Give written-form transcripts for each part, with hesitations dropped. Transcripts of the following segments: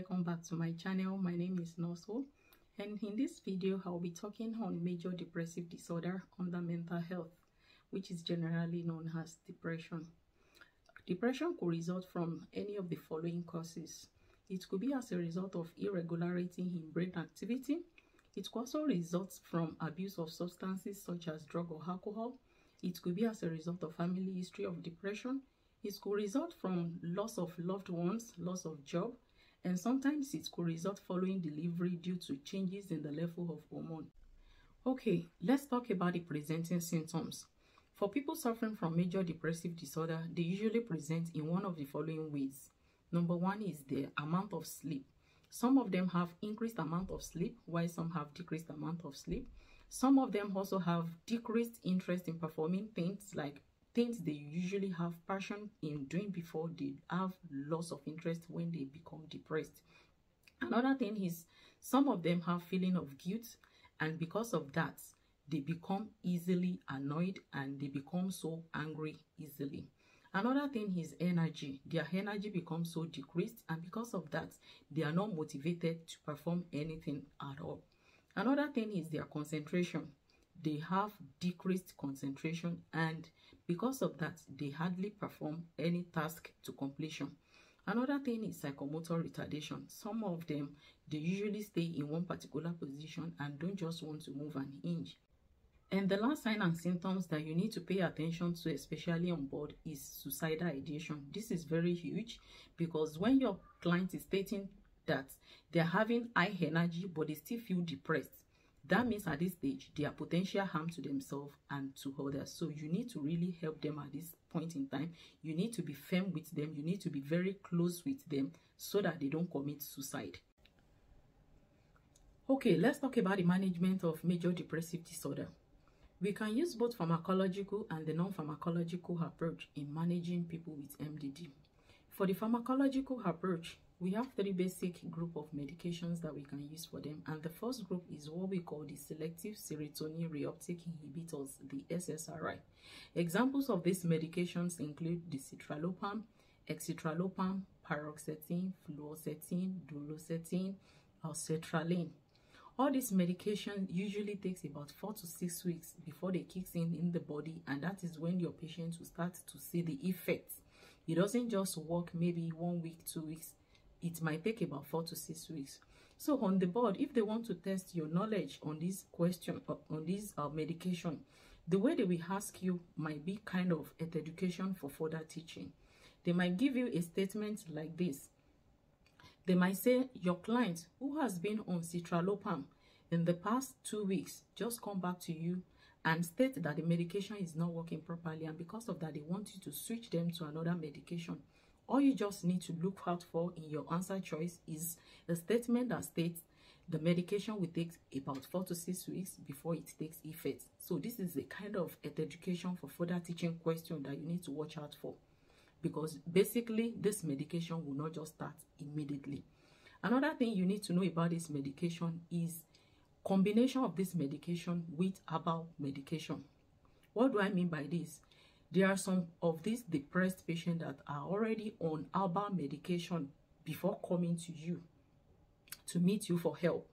welcome back to my channel. My name is Noso, and in this video I'll be talking on major depressive disorder under mental health, which is generally known as depression. Depression could result from any of the following causes. It could be as a result of irregularity in brain activity. It could also result from abuse of substances such as drug or alcohol. It could be as a result of family history of depression. It could result from loss of loved ones, loss of job, and sometimes it could result following delivery due to changes in the level of hormone. Okay, let's talk about the presenting symptoms. For people suffering from major depressive disorder, they usually present in one of the following ways. Number one is the amount of sleep. Some of them have increased amount of sleep, while some have decreased amount of sleep. Some of them also have decreased interest in performing things like things they usually have passion in doing before. They have loss of interest when they become depressed. Another thing is some of them have feeling of guilt, and because of that they become easily annoyed and they become so angry easily. Another thing is energy. Their energy becomes so decreased, and because of that they are not motivated to perform anything at all. Another thing is their concentration. They have decreased concentration, and because of that they hardly perform any task to completion. Another thing is psychomotor retardation. Some of them, they usually stay in one particular position and don't just want to move an inch. And the last sign and symptoms that you need to pay attention to, especially on board, is suicidal ideation. This is very huge, because when your client is stating that they're having high energy but they still feel depressed, that means at this stage they are potential harm to themselves and to others. So you need to really help them at this point in time. You need to be firm with them. You need to be very close with them so that they don't commit suicide. Okay, let's talk about the management of major depressive disorder. We can use both pharmacological and the non-pharmacological approach in managing people with MDD. For the pharmacological approach, we have three basic group of medications that we can use for them, and the first group is what we call the selective serotonin reuptake inhibitors, the SSRI. Examples of these medications include the citalopram, escitalopram, paroxetine, fluoxetine, duloxetine, or sertraline. All these medication usually takes about 4 to 6 weeks before they kicks in the body, and that is when your patient will start to see the effects. It doesn't just work maybe 1 week, 2 weeks. It might take about 4 to 6 weeks. So on the board, if they want to test your knowledge on this question, on this medication, the way they will ask you might be kind of an education for further teaching. They might give you a statement like this. They might say, your client who has been on citalopram in the past 2 weeks just come back to you and state that the medication is not working properly, and because of that they want you to switch them to another medication. All you just need to look out for in your answer choice is a statement that states the medication will take about 4 to 6 weeks before it takes effect. So this is a kind of education for further teaching question that you need to watch out for, because basically this medication will not just start immediately. Another thing you need to know about this medication is combination of this medication with herbal medication. What do I mean by this? There are some of these depressed patients that are already on herbal medication before coming to you to meet you for help.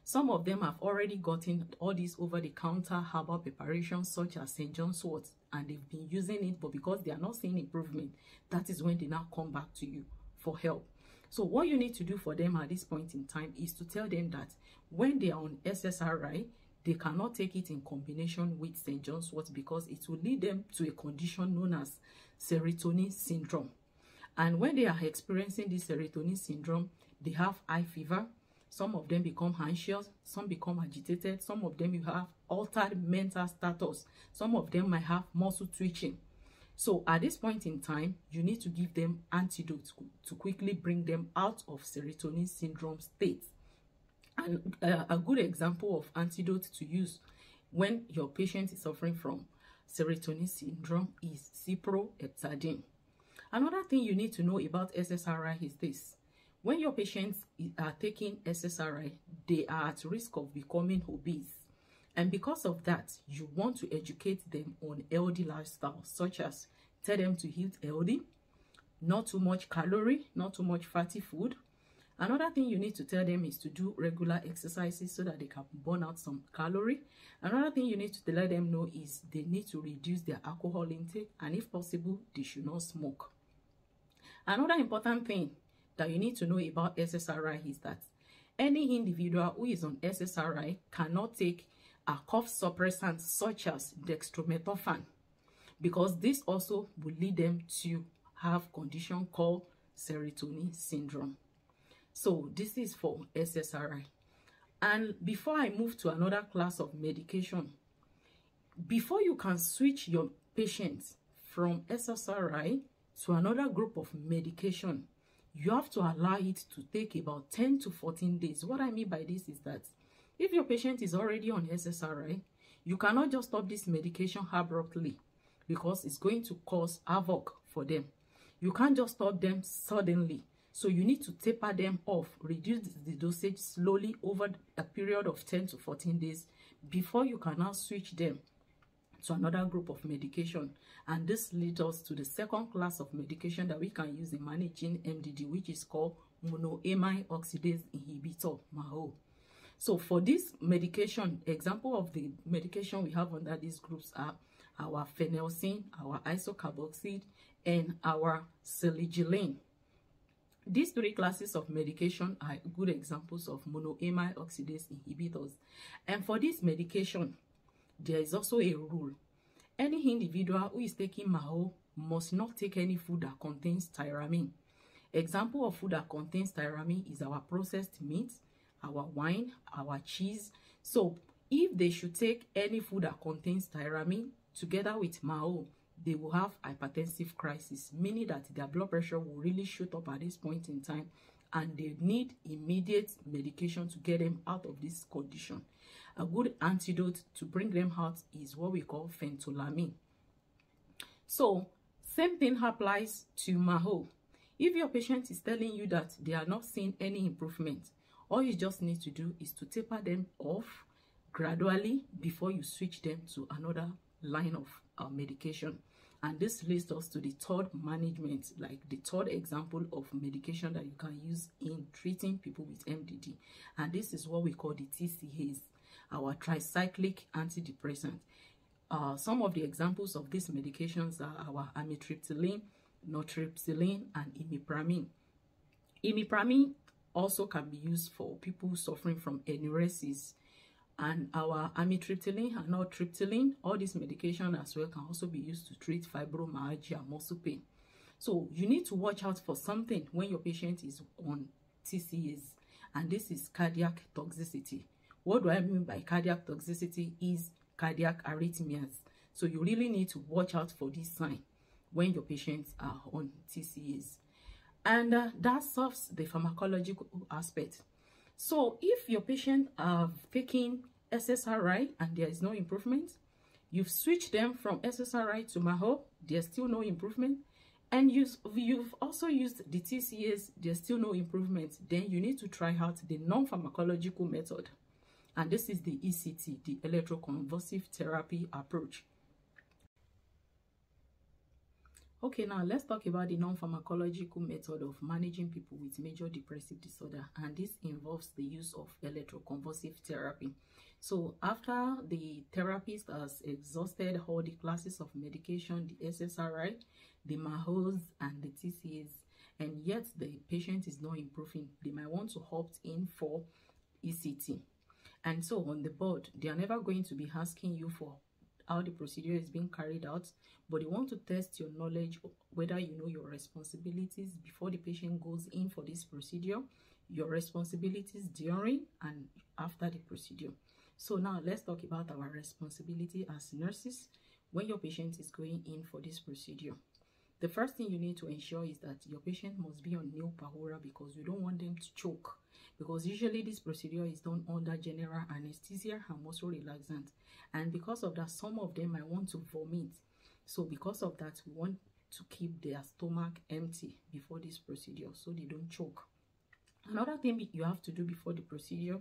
Some of them have already gotten all these over-the-counter herbal preparations such as St. John's wort, and they've been using it, but because they are not seeing improvement, that is when they now come back to you for help. So what you need to do for them at this point in time is to tell them that when they are on SSRI, they cannot take it in combination with St. John's wort, because it will lead them to a condition known as serotonin syndrome. And when they are experiencing this serotonin syndrome, they have high fever. Some of them become anxious, some become agitated, some of them you have altered mental status, some of them might have muscle twitching. So at this point in time, you need to give them antidotes to quickly bring them out of serotonin syndrome state. And a good example of antidote to use when your patient is suffering from serotonin syndrome is ciproheptadine. Another thing you need to know about SSRI is this. When your patients are taking SSRI, they are at risk of becoming obese. And because of that, you want to educate them on healthy lifestyle, such as tell them to eat healthy, not too much calorie, not too much fatty food, Another thing you need to tell them is to do regular exercises so that they can burn out some calorie. Another thing you need to let them know is they need to reduce their alcohol intake, and if possible, they should not smoke. Another important thing that you need to know about SSRI is that any individual who is on SSRI cannot take a cough suppressant such as dextromethorphan, because this also will lead them to have condition called serotonin syndrome. So this is for SSRI. And before I move to another class of medication, before you can switch your patients from SSRI to another group of medication, you have to allow it to take about 10 to 14 days. What I mean by this is that if your patient is already on SSRI, you cannot just stop this medication abruptly, because it's going to cause havoc for them. You can't just stop them suddenly. So you need to taper them off, reduce the dosage slowly over a period of 10 to 14 days before you can now switch them to another group of medication. And this leads us to the second class of medication that we can use in managing MDD, which is called monoamine oxidase inhibitor, MAO. So for this medication, example of the medication we have under these groups are our phenelcin, our isocarboxide, and our selegiline. These three classes of medication are good examples of monoamine oxidase inhibitors. And for this medication, there is also a rule. Any individual who is taking MAO must not take any food that contains tyramine. Example of food that contains tyramine is our processed meat, our wine, our cheese. So if they should take any food that contains tyramine together with MAO, they will have hypertensive crisis, meaning that their blood pressure will really shoot up at this point in time, and they need immediate medication to get them out of this condition. A good antidote to bring them out is what we call phentolamine. So same thing applies to MAO. If your patient is telling you that they are not seeing any improvement, all you just need to do is to taper them off gradually before you switch them to another line of medication. And this leads us to the third management, like the third example of medication that you can use in treating people with MDD. And this is what we call the TCAs, our tricyclic antidepressant. Some of the examples of these medications are our amitriptyline, nortriptyline, and imipramine. Imipramine also can be used for people suffering from enuresis. And our amitriptyline and nortriptyline, all these medication as well, can also be used to treat fibromyalgia, muscle pain. So you need to watch out for something when your patient is on TCAs, and this is cardiac toxicity. What do I mean by cardiac toxicity? Is cardiac arrhythmias. So you really need to watch out for this sign when your patients are on TCAs. And that solves the pharmacological aspect. So if your patient are taking SSRI and there is no improvement, you've switched them from SSRI to MAO, there's still no improvement, and you've also used the TCAs, there's still no improvement, then you need to try out the non-pharmacological method. And this is the ECT, the electroconvulsive therapy approach. Okay, now let's talk about the non-pharmacological method of managing people with major depressive disorder, and this involves the use of electroconvulsive therapy. So after the therapist has exhausted all the classes of medication, the SSRI, the MAOs, and the TCAs, and yet the patient is not improving, they might want to opt in for ECT. And so on the board, they are never going to be asking you for how the procedure is being carried out, but they want to test your knowledge, whether you know your responsibilities before the patient goes in for this procedure, your responsibilities during and after the procedure. So now let's talk about our responsibility as nurses when your patient is going in for this procedure. The first thing you need to ensure is that your patient must be on nil pahura, because you don't want them to choke, because usually this procedure is done under general anesthesia and muscle relaxant, and because of that, some of them might want to vomit. So because of that, we want to keep their stomach empty before this procedure so they don't choke. Another thing you have to do before the procedure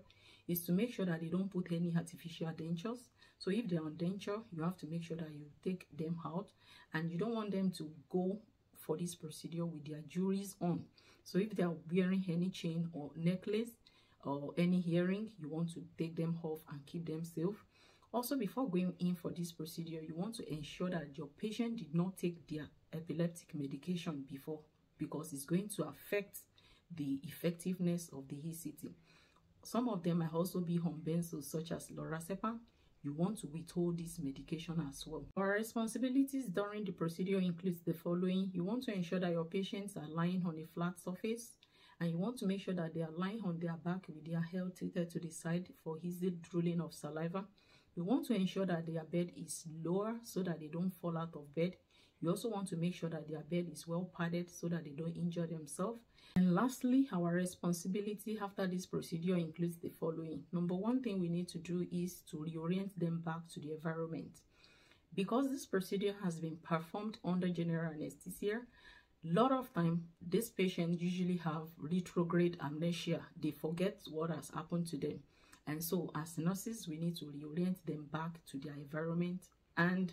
is to make sure that they don't put any artificial dentures. So if they're on denture, you have to make sure that you take them out, and you don't want them to go for this procedure with their jewelries on. So if they are wearing any chain or necklace or any earring, you want to take them off and keep them safe. Also, before going in for this procedure, you want to ensure that your patient did not take their epileptic medication before, because it's going to affect the effectiveness of the ECT. Some of them might also be on benzos such as lorazepam. You want to withhold this medication as well. Our responsibilities during the procedure includes the following. You want to ensure that your patients are lying on a flat surface, and you want to make sure that they are lying on their back with their head tilted to the side for easy drooling of saliva. You want to ensure that their bed is lower so that they don't fall out of bed. You also want to make sure that their bed is well padded so that they don't injure themselves. And lastly, our responsibility after this procedure includes the following. Number one thing we need to do is to reorient them back to the environment. Because this procedure has been performed under general anesthesia, a lot of time these patients usually have retrograde amnesia. They forget what has happened to them. And so as nurses, we need to reorient them back to their environment and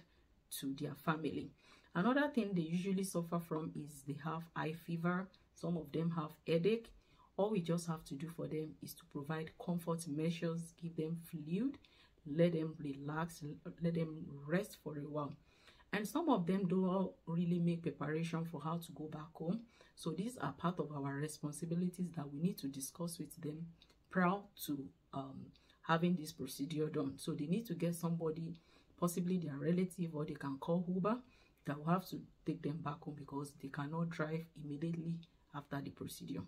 to their family. Another thing they usually suffer from is they have high fever. Some of them have headache. All we just have to do for them is to provide comfort measures, give them fluid, let them relax, let them rest for a while. And some of them don't really make preparation for how to go back home. So these are part of our responsibilities that we need to discuss with them prior to having this procedure done. So they need to get somebody, possibly their relative, or they can call Uber, that will have to take them back home because they cannot drive immediately after the procedure.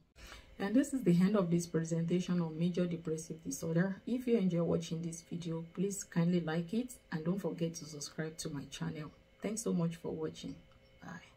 And this is the end of this presentation on major depressive disorder. If you enjoy watching this video, please kindly like it and don't forget to subscribe to my channel. Thanks so much for watching. Bye.